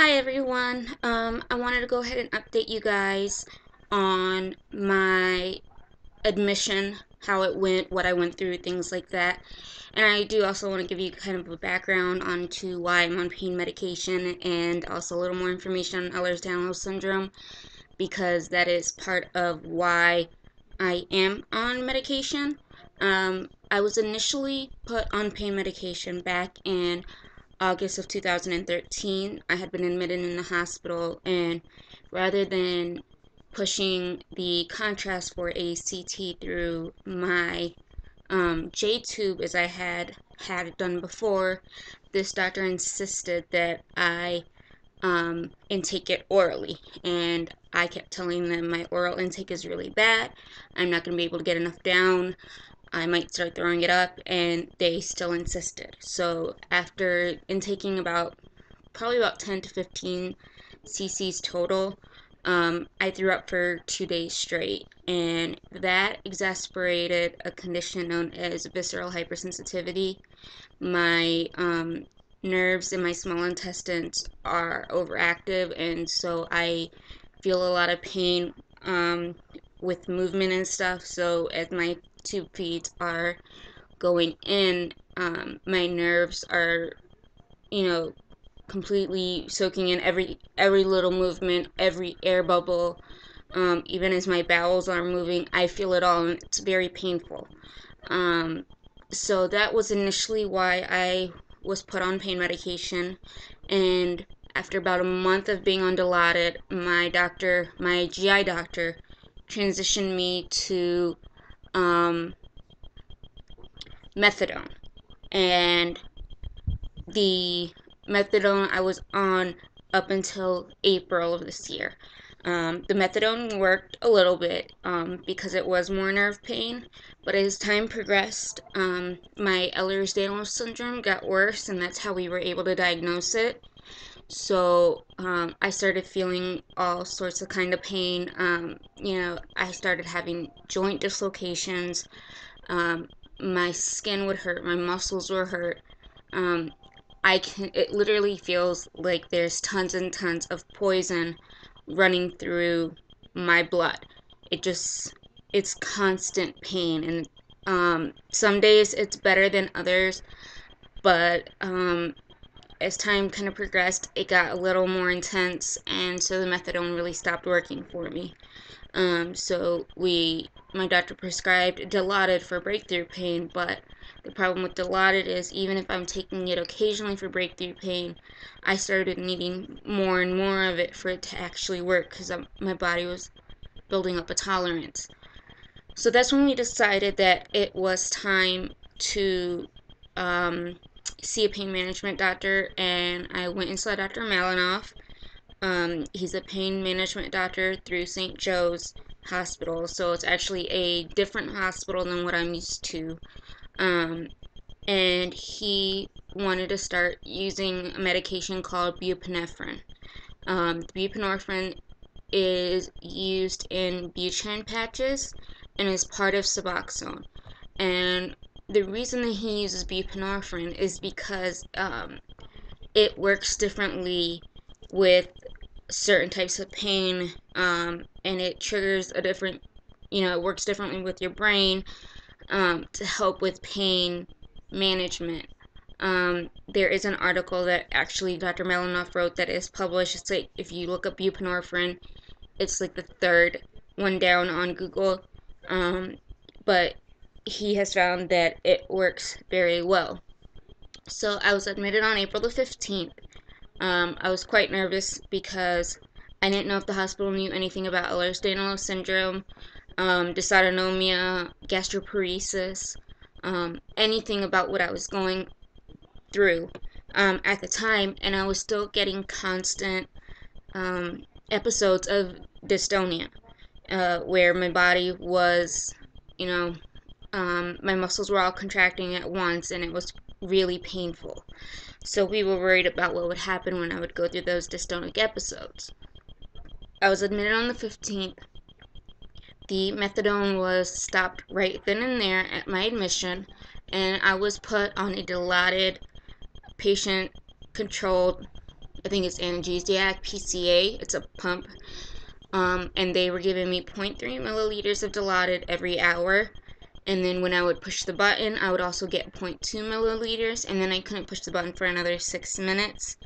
Hi everyone. I wanted to go ahead and update you guys on my admission, how it went, what I went through, things like that. And I do also want to give you kind of a background onto why I'm on pain medication and also a little more information on Ehlers-Danlos syndrome because that is part of why I am on medication. I was initially put on pain medication back in August of 2013. I had been admitted in the hospital, and rather than pushing the contrast for a CT through my J tube as I had done before, this doctor insisted that I intake it orally, and I kept telling them my oral intake is really bad. I'm not going to be able to get enough down. I might start throwing it up, and they still insisted. So after intaking probably about 10 to 15 cc's total, I threw up for 2 days straight, and that exasperated a condition known as visceral hypersensitivity. My nerves in my small intestines are overactive, and so I feel a lot of pain with movement and stuff. So as my tube feeds are going in, my nerves are, you know, completely soaking in every little movement, every air bubble. Even as my bowels are moving, I feel it all, and it's very painful. Um, so that was initially why I was put on pain medication, and after about a month of being on Dilaudid, my GI doctor, transitioned me to um, methadone, and the methadone I was on up until April of this year. The methadone worked a little bit because it was more nerve pain, but as time progressed, my Ehlers-Danlos syndrome got worse, and that's how we were able to diagnose it. So I started feeling all sorts of kind of pain. I started having joint dislocations. My skin would hurt, my muscles were hurt. Um, it literally feels like there's tons and tons of poison running through my blood. It just, it's constant pain. And some days it's better than others, but as time kind of progressed, it got a little more intense, and so the methadone really stopped working for me. My doctor prescribed Dilaudid for breakthrough pain, but the problem with Dilaudid is even if I'm taking it occasionally for breakthrough pain, I started needing more and more of it for it to actually work because my body was building up a tolerance. So that's when we decided that it was time to um, see a pain management doctor, and I went and saw Dr. Malinoff. He's a pain management doctor through St. Joe's Hospital, so it's actually a different hospital than what I'm used to. Um, and he wanted to start using a medication called buprenorphine. Buprenorphine is used in Buchan patches and is part of Suboxone. And the reason that he uses buprenorphine is because it works differently with certain types of pain, and it triggers a different, it works differently with your brain to help with pain management. There is an article that actually Dr. Melanoff wrote that is published. It's like if you look up buprenorphine, it's like the third one down on Google. But he has found that it works very well. So I was admitted on April the 15th. I was quite nervous because I didn't know if the hospital knew anything about Ehlers-Danlos syndrome, dysautonomia, gastroparesis, anything about what I was going through at the time, and I was still getting constant episodes of dystonia, where my body was, you know, my muscles were all contracting at once, and it was really painful. So we were worried about what would happen when I would go through those dystonic episodes. I was admitted on the 15th. The methadone was stopped right then and there at my admission, and I was put on a Dilaudid patient controlled I think it's analgesic, PCA. It's a pump. And they were giving me zero point 0.3 milliliters of Dilaudid every hour. And then when I would push the button, I would also get 0.2 milliliters. And then I couldn't push the button for another 6 minutes.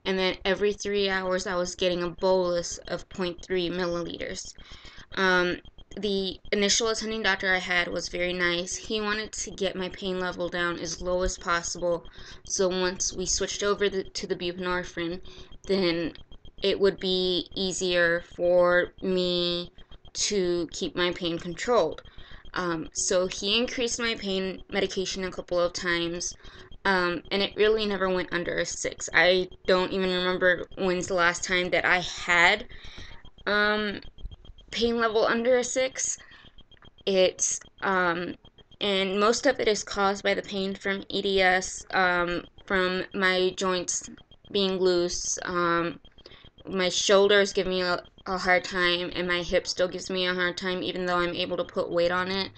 And then every 3 hours, I was getting a bolus of 0.3 milliliters. Um, the initial attending doctor I had was very nice. He wanted to get my pain level down as low as possible. So once we switched over to the buprenorphine, then it would be easier for me to keep my pain controlled. So he increased my pain medication a couple of times, and it really never went under a 6. I don't even remember when's the last time that I had um, pain level under a 6. It's and most of it is caused by the pain from EDS, from my joints being loose. My shoulders give me a hard time, and my hip still gives me a hard time, even though I'm able to put weight on it.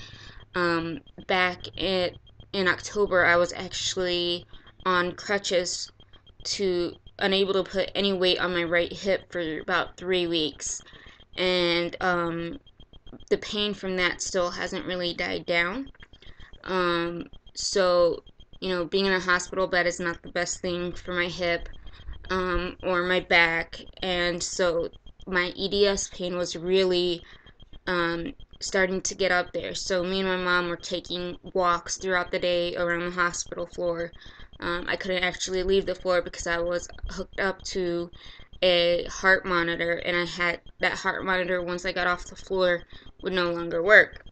Back in October, I was actually on crutches to unable to put any weight on my right hip for about 3 weeks, and the pain from that still hasn't really died down. So, being in a hospital bed is not the best thing for my hip, or my back, and so my EDS pain was really starting to get up there. So me and my mom were taking walks throughout the day around the hospital floor. I couldn't actually leave the floor because I was hooked up to a heart monitor, and I had that heart monitor, once I got off the floor, would no longer work.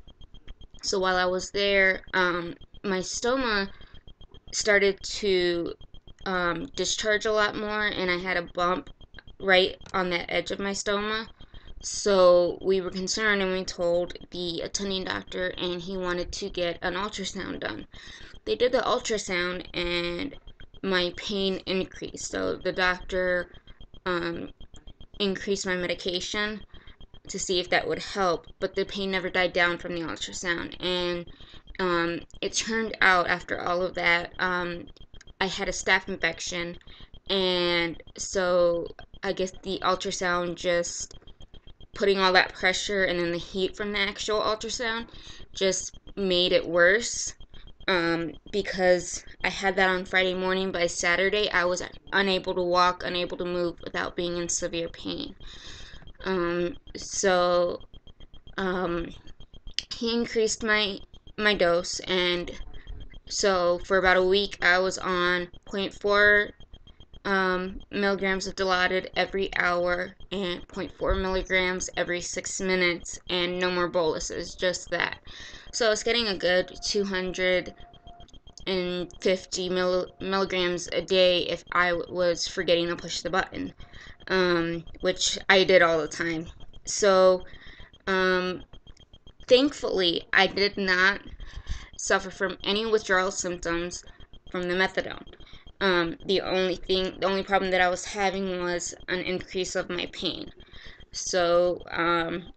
So while I was there, my stoma started to discharge a lot more, and I had a bump right on the edge of my stoma. So we were concerned, and we told the attending doctor, and he wanted to get an ultrasound done. They did the ultrasound, and my pain increased. So the doctor um, increased my medication to see if that would help, but the pain never died down from the ultrasound. And it turned out, after all of that, I had a staph infection, and so I guess the ultrasound just putting all that pressure and then the heat from the actual ultrasound just made it worse. Because I had that on Friday morning. By Saturday, I was unable to walk, unable to move without being in severe pain. So he increased my dose, and so for about a week, I was on zero point 0.4 milligrams of Dilaudid every hour and zero point 0.4 milligrams every 6 minutes, and no more boluses, just that. So I was getting a good 250 milligrams a day if I was forgetting to push the button, which I did all the time. So, thankfully, I did not suffer from any withdrawal symptoms from the methadone. The only problem that I was having was an increase of my pain. So,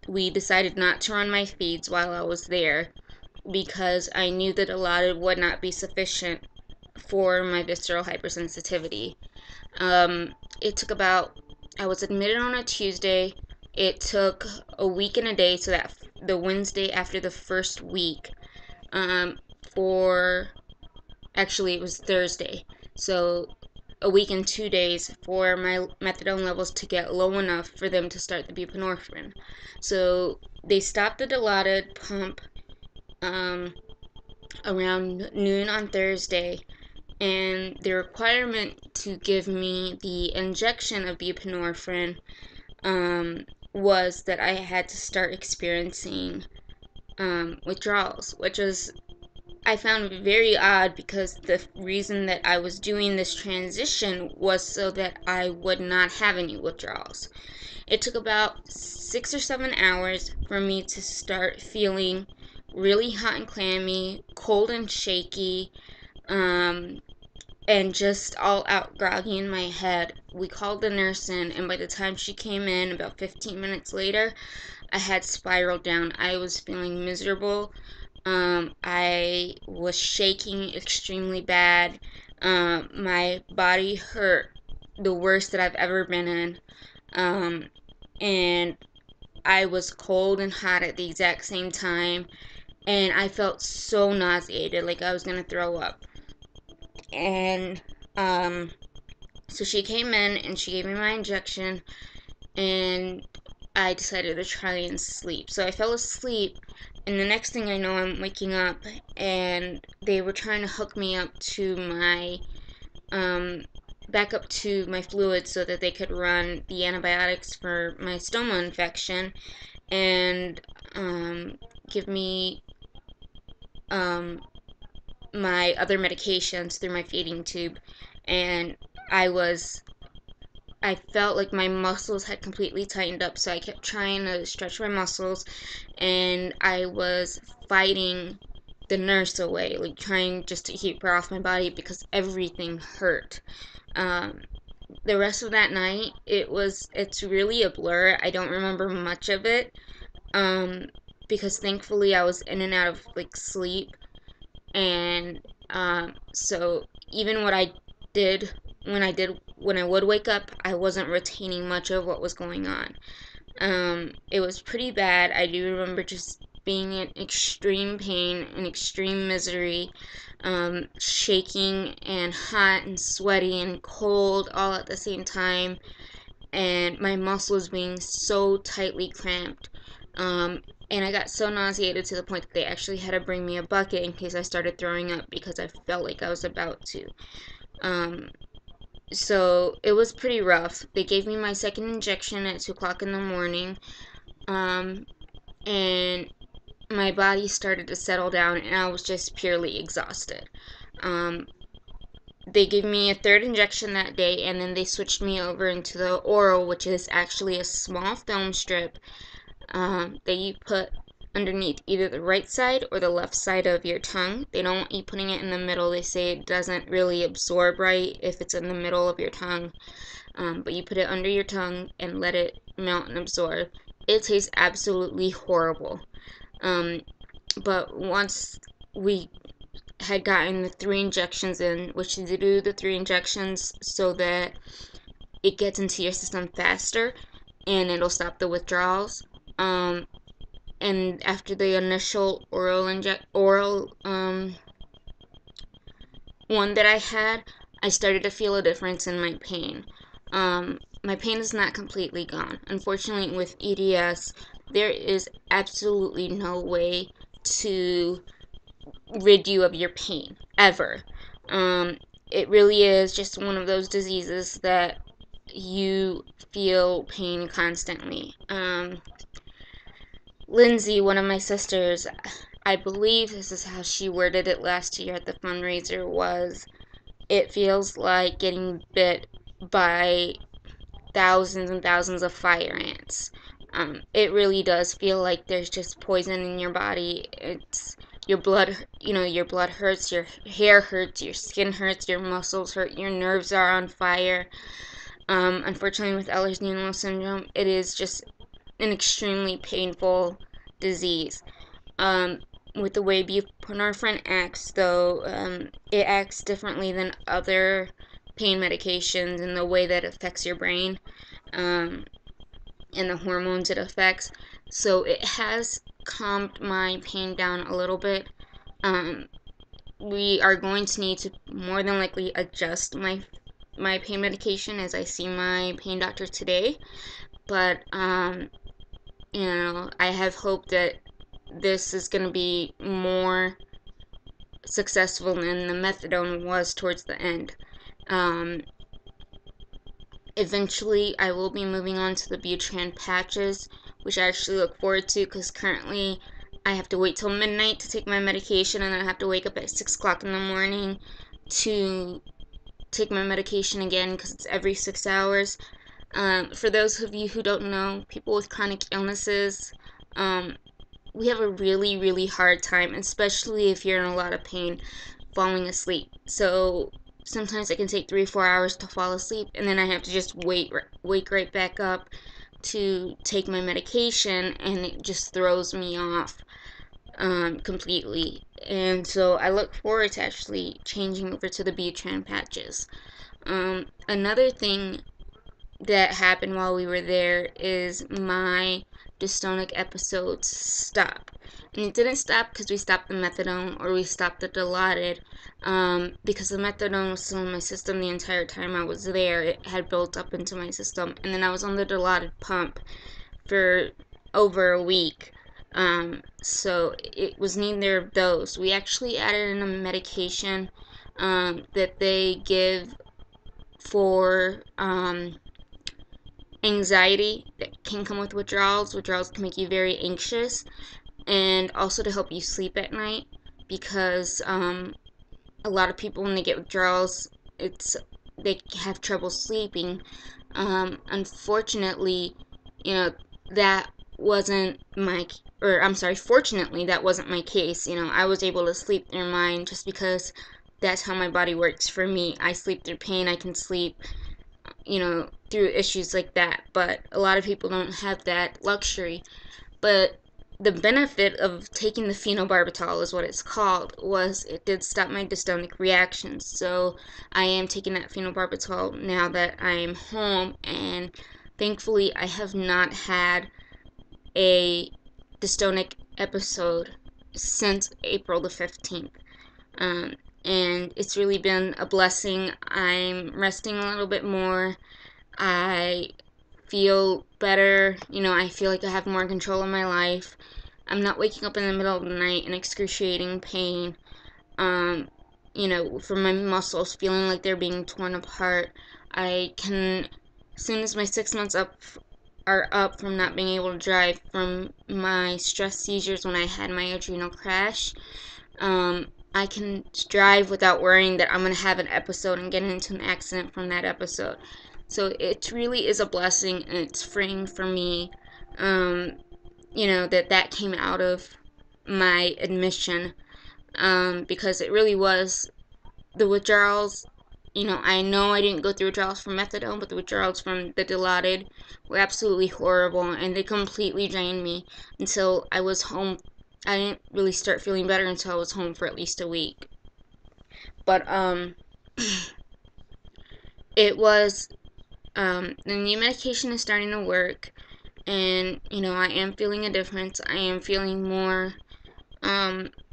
we decided not to run my feeds while I was there because I knew that a lot of would not be sufficient for my visceral hypersensitivity. It took about, I was admitted on a Tuesday. It took a week and a day, so that the Wednesday after the first week, um, for actually, it was Thursday. So a week and 2 days for my methadone levels to get low enough for them to start the buprenorphine. So they stopped the Dilaudid pump um, around noon on Thursday, and the requirement to give me the injection of buprenorphine was that I had to start experiencing withdrawals, which is I found very odd because the reason that I was doing this transition was so that I would not have any withdrawals. It took about 6 or 7 hours for me to start feeling really hot and clammy, cold and shaky, um, and just all out groggy in my head. We called the nurse in, and by the time she came in, about 15 minutes later, I had spiraled down. I was feeling miserable. I was shaking extremely bad. My body hurt the worst that I've ever been in. Um, and I was cold and hot at the exact same time, and I felt so nauseated, like I was gonna throw up. And um, so she came in and she gave me my injection, and I decided to try and sleep. So I fell asleep, and the next thing I know, I'm waking up, and they were trying to hook me up to my um, back up to my fluids so that they could run the antibiotics for my stoma infection and give me um, my other medications through my feeding tube. And I was I felt like my muscles had completely tightened up, so I kept trying to stretch my muscles, and I was fighting the nurse away, like trying just to keep her off my body because everything hurt. Um, the rest of that night, it's really a blur. I don't remember much of it, um, because thankfully I was in and out of like sleep, and so even what I did when I would wake up, I wasn't retaining much of what was going on. It was pretty bad. I do remember just being in extreme pain and extreme misery, shaking and hot and sweaty and cold all at the same time, and my muscles being so tightly cramped. Um, and I got so nauseated to the point that they actually had to bring me a bucket in case I started throwing up because I felt like I was about to. Um, so it was pretty rough. They gave me my second injection at 2 o'clock in the morning, um, and my body started to settle down, and I was just purely exhausted. Um, they gave me a third injection that day, and then they switched me over into the oral, which is actually a small film strip that you put underneath either the right side or the left side of your tongue. They don't want you putting it in the middle. They say it doesn't really absorb right if it's in the middle of your tongue. But you put it under your tongue and let it melt and absorb. It tastes absolutely horrible. Um, but once we had gotten the 3 injections in, which they do the 3 injections so that it gets into your system faster and it'll stop the withdrawals. And after the initial oral one that I had, I started to feel a difference in my pain. My pain is not completely gone. Unfortunately, with EDS, there is absolutely no way to rid you of your pain ever. Um, it really is just one of those diseases that you feel pain constantly. Lindsay, one of my sisters, I believe this is how she worded it last year at the fundraiser, was it feels like getting bit by thousands and thousands of fire ants. It really does feel like there's just poison in your body. It's your blood, your blood hurts, your hair hurts, your skin hurts, your muscles hurt, your nerves are on fire. Unfortunately, with Ehlers-Danlos syndrome, it is just an extremely painful disease. Um, with the way buprenorphine acts, though, it acts differently than other pain medications in the way that it affects your brain, um, and the hormones it affects. So it has calmed my pain down a little bit. Um, we are going to need to more than likely adjust my pain medication as I see my pain doctor today. But I have hope that this is going to be more successful than the methadone was towards the end. Um, Eventually, I will be moving on to the Butran patches, which I actually look forward to because currently I have to wait till midnight to take my medication, and then I have to wake up at 6 o'clock in the morning to take my medication again because it's every 6 hours. For those of you who don't know, people with chronic illnesses, um, we have a really, really hard time, especially if you're in a lot of pain, falling asleep. So sometimes it can take 3 or 4 hours to fall asleep, and then I have to just wake right back up to take my medication, and it just throws me off completely. And so I look forward to actually changing over to the Butran patches. Another thing that happened while we were there is my dystonic episodes stopped. And it didn't stop because we stopped the methadone or we stopped the Dilaudid, because the methadone was still in my system the entire time I was there. It had built up into my system. And then I was on the Dilaudid pump for over a week. So it was neither of those. We actually added in a medication that they give for anxiety that can come with withdrawals. Withdrawals can make you very anxious, and also to help you sleep at night, because a lot of people when they get withdrawals, they have trouble sleeping. Unfortunately, you know that wasn't my or I'm sorry, fortunately that wasn't my case. I was able to sleep through mine just because that's how my body works for me. I sleep through pain. I can sleep through issues like that. But a lot of people don't have that luxury. But the benefit of taking the phenobarbital, is what it's called, was it did stop my dystonic reactions. So I am taking that phenobarbital now that I'm home, and thankfully I have not had a dystonic episode since April the 15th. Um, and it's really been a blessing. I'm resting a little bit more. I feel better. I feel like I have more control of my life. I'm not waking up in the middle of the night in excruciating pain. From my muscles feeling like they're being torn apart. I can, as soon as my 6 months are up from not being able to drive from my stress seizures when I had my adrenal crash, I can drive without worrying that I'm going to have an episode and get into an accident from that episode. So it really is a blessing, and it's freeing for me, that came out of my admission, because it really was the withdrawals. I know I didn't go through withdrawals from methadone, but the withdrawals from the Dilaudid were absolutely horrible, and they completely drained me until I was home. I didn't really start feeling better until I was home for at least a week. But it was the new medication is starting to work, and I am feeling a difference. I am feeling more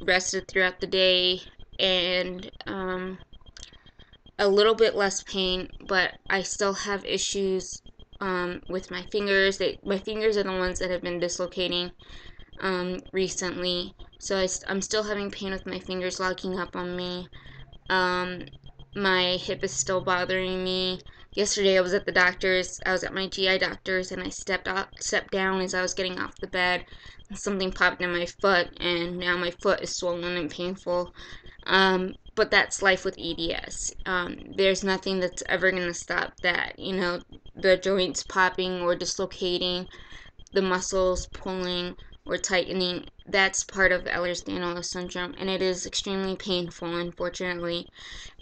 rested throughout the day, and a little bit less pain, but I still have issues with my fingers. My fingers are the ones that have been dislocating recently, so I'm still having pain with my fingers locking up on me. Um, my hip is still bothering me. Yesterday I was at the doctor's. I was at my GI doctor's, and I stepped down as I was getting off the bed. And something popped in my foot, and now my foot is swollen and painful. But that's life with EDS. There's nothing that's ever going to stop that. The joints popping or dislocating, the muscles pulling or tightening. That's part of Ehlers-Danlos syndrome, and it is extremely painful, unfortunately,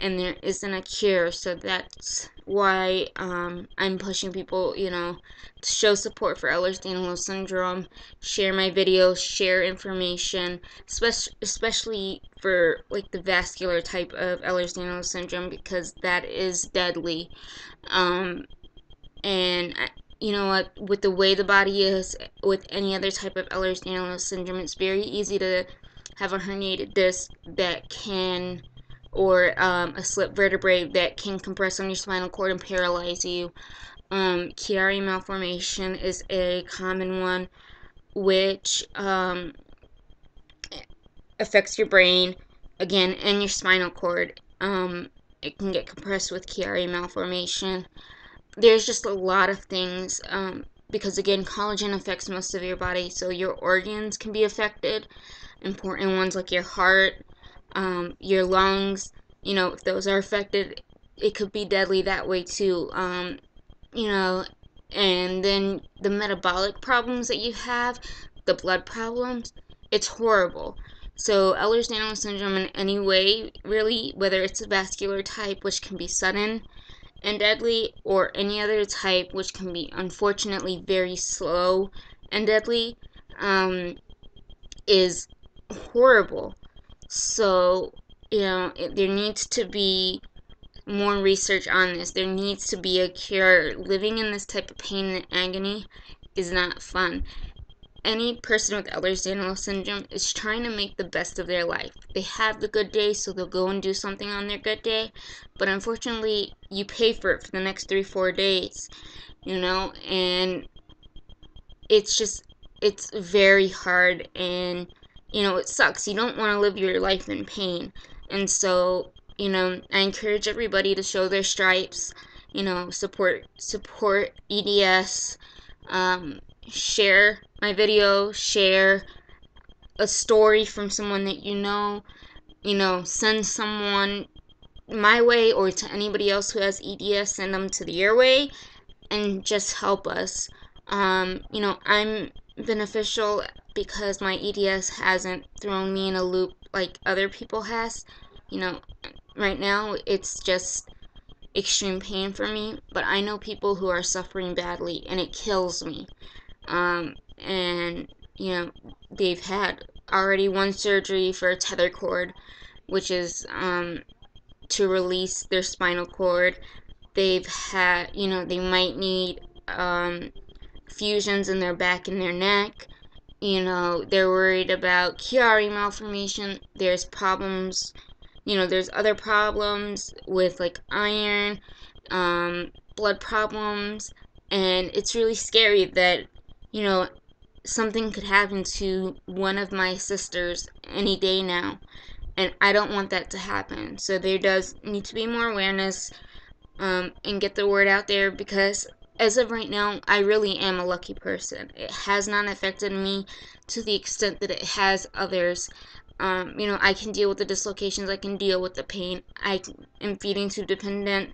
and there isn't a cure. So that's why I'm pushing people, to show support for Ehlers-Danlos syndrome, share my videos, share information, especially for like the vascular type of Ehlers-Danlos syndrome, because that is deadly. And you know what, with the way the body is with any other type of Ehlers-Danlos syndrome, it's very easy to have a herniated disc that can, or a slip vertebrae that can compress on your spinal cord and paralyze you. Chiari malformation is a common one, which affects your brain, again, and your spinal cord. It can get compressed with Chiari malformation. There's just a lot of things, because again, collagen affects most of your body, so your organs can be affected. Important ones like your heart, your lungs, if those are affected, it could be deadly that way too. And then the metabolic problems that you have, the blood problems, it's horrible. So Ehlers-Danlos syndrome in any way, really, whether it's a vascular type, which can be sudden and deadly, or any other type, which can be unfortunately very slow and deadly, is horrible. So there needs to be more research on this. There needs to be a cure. Living in this type of pain and agony is not fun. Any person with Ehlers-Danlos syndrome is trying to make the best of their life. They have the good day, so they'll go and do something on their good day, but unfortunately, you pay for it for the next 3-4 days, and it's very hard, and it sucks. You don't want to live your life in pain. And so I encourage everybody to show their stripes, support EDS, share my video, share a story from someone that send someone my way or to anybody else who has EDS, send them to your way, and just help us. I'm beneficial because my EDS hasn't thrown me in a loop like other people has. Right now it's just extreme pain for me, but I know people who are suffering badly and it kills me. And they've had already one surgery for a tether cord, which is to release their spinal cord. They've had, they might need fusions in their back and their neck. They're worried about Chiari malformation. There's problems, there's other problems with like iron, blood problems, and it's really scary that, something could happen to one of my sisters any day now, and I don't want that to happen. So there does need to be more awareness, and get the word out there, because as of right now, I really am a lucky person. It has not affected me to the extent that it has others. I can deal with the dislocations, I can deal with the pain, I am feeding tube dependent,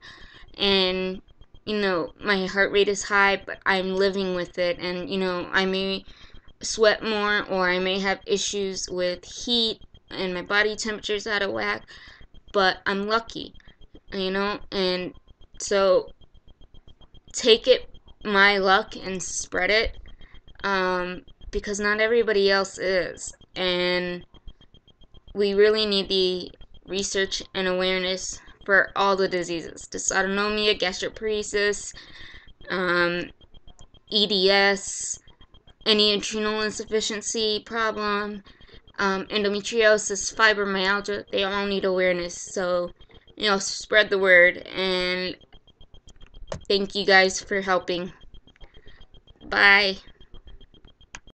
and my heart rate is high, but I'm living with it, and I may sweat more, or I may have issues with heat and my body temperature's out of whack, but I'm lucky, and so take it my luck and spread it, because not everybody else is, and we really need the research and awareness for all the diseases: dysautonomia, gastroparesis, EDS, any adrenal insufficiency problem, endometriosis, fibromyalgia. They all need awareness. So, spread the word, and thank you guys for helping. Bye.